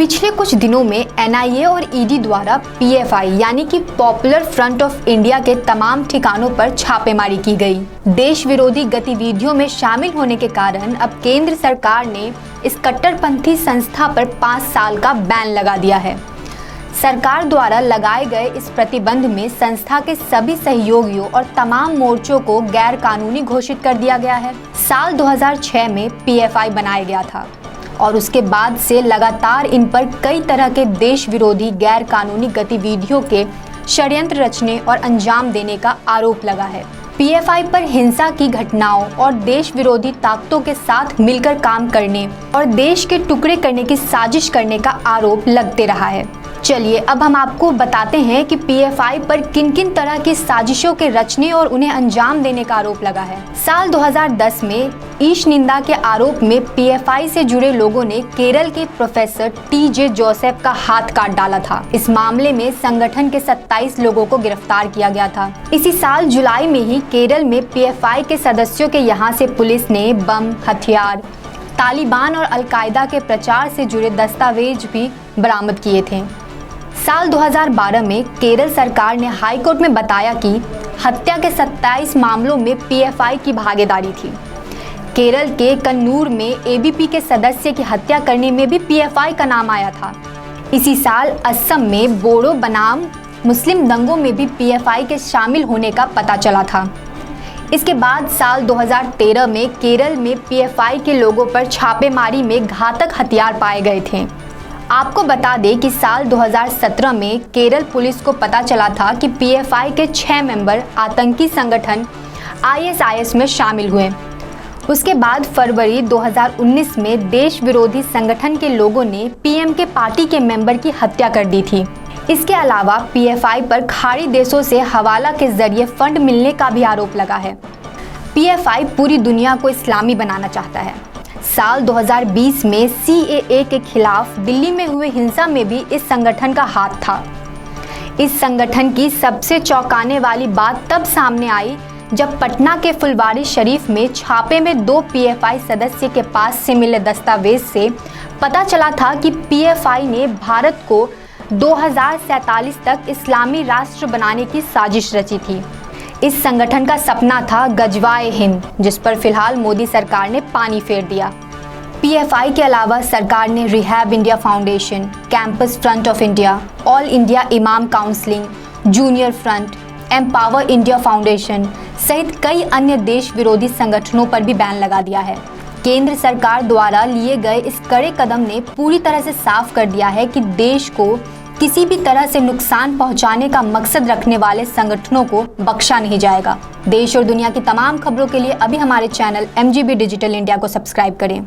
पिछले कुछ दिनों में एनआईए और ईडी द्वारा पीएफआई यानी कि पॉपुलर फ्रंट ऑफ इंडिया के तमाम ठिकानों पर छापेमारी की गई। देश विरोधी गतिविधियों में शामिल होने के कारण अब केंद्र सरकार ने इस कट्टरपंथी संस्था पर 5 साल का बैन लगा दिया है। सरकार द्वारा लगाए गए इस प्रतिबंध में संस्था के सभी सहयोगियों और तमाम मोर्चों को गैर कानूनी घोषित कर दिया गया है। साल 2006 में पीएफआई बनाया गया था और उसके बाद से लगातार इन पर कई तरह के देश विरोधी गैर कानूनी गतिविधियों के षड्यंत्र रचने और अंजाम देने का आरोप लगा है। पीएफआई पर हिंसा की घटनाओं और देश विरोधी ताकतों के साथ मिलकर काम करने और देश के टुकड़े करने की साजिश करने का आरोप लगते रहा है। चलिए अब हम आपको बताते हैं कि पीएफआई पर किन किन तरह की साजिशों के रचने और उन्हें अंजाम देने का आरोप लगा है। साल 2010 में ईश निंदा के आरोप में पीएफआई से जुड़े लोगों ने केरल के प्रोफेसर टीजे जोसेफ का हाथ काट डाला था। इस मामले में संगठन के 27 लोगों को गिरफ्तार किया गया था। इसी साल जुलाई में ही केरल में पीएफआई के सदस्यों के यहाँ से पुलिस ने बम, हथियार, तालिबान और अलकायदा के प्रचार से जुड़े दस्तावेज भी बरामद किए थे। साल 2012 में केरल सरकार ने हाई कोर्ट में बताया कि हत्या के 27 मामलों में पीएफआई की भागीदारी थी। केरल के कन्नूर में एबीपी के सदस्य की हत्या करने में भी पीएफआई का नाम आया था। इसी साल असम में बोडो बनाम मुस्लिम दंगों में भी पीएफआई के शामिल होने का पता चला था। इसके बाद साल 2013 में केरल में पीएफआई के लोगों पर छापेमारी में घातक हथियार पाए गए थे। आपको बता दें कि साल 2017 में केरल पुलिस को पता चला था कि पीएफआई के 6 मेंबर आतंकी संगठन आईएसआईएस में शामिल हुए। उसके बाद फरवरी 2019 में देश विरोधी संगठन के लोगों ने पीएमके पार्टी के मेंबर की हत्या कर दी थी। इसके अलावा पीएफआई पर खाड़ी देशों से हवाला के जरिए फंड मिलने का भी आरोप लगा है। पीएफआई पूरी दुनिया को इस्लामी बनाना चाहता है। साल 2020 में सीएए के खिलाफ दिल्ली में हुए हिंसा में भी इस संगठन का हाथ था। इस संगठन की सबसे चौंकाने वाली बात तब सामने आई जब पटना के फुलवारी शरीफ में छापे में 2 पीएफआई सदस्य के पास से मिले दस्तावेज से पता चला था कि पीएफआई ने भारत को 2047 तक इस्लामी राष्ट्र बनाने की साजिश रची थी। इस संगठन का सपना था गजवाए हिंद, जिस पर फिलहाल मोदी सरकार ने पानी फेर दिया। पीएफआई के अलावा सरकार ने Rehab India Foundation, Campus Front of India, All India Imam Counselling, Junior Front, Empower India Foundation सहित कई अन्य देश विरोधी संगठनों पर भी बैन लगा दिया है। केंद्र सरकार द्वारा लिए गए इस कड़े कदम ने पूरी तरह से साफ कर दिया है कि देश को किसी भी तरह से नुकसान पहुंचाने का मकसद रखने वाले संगठनों को बख्शा नहीं जाएगा। देश और दुनिया की तमाम खबरों के लिए अभी हमारे चैनल MGB डिजिटल इंडिया को सब्सक्राइब करें।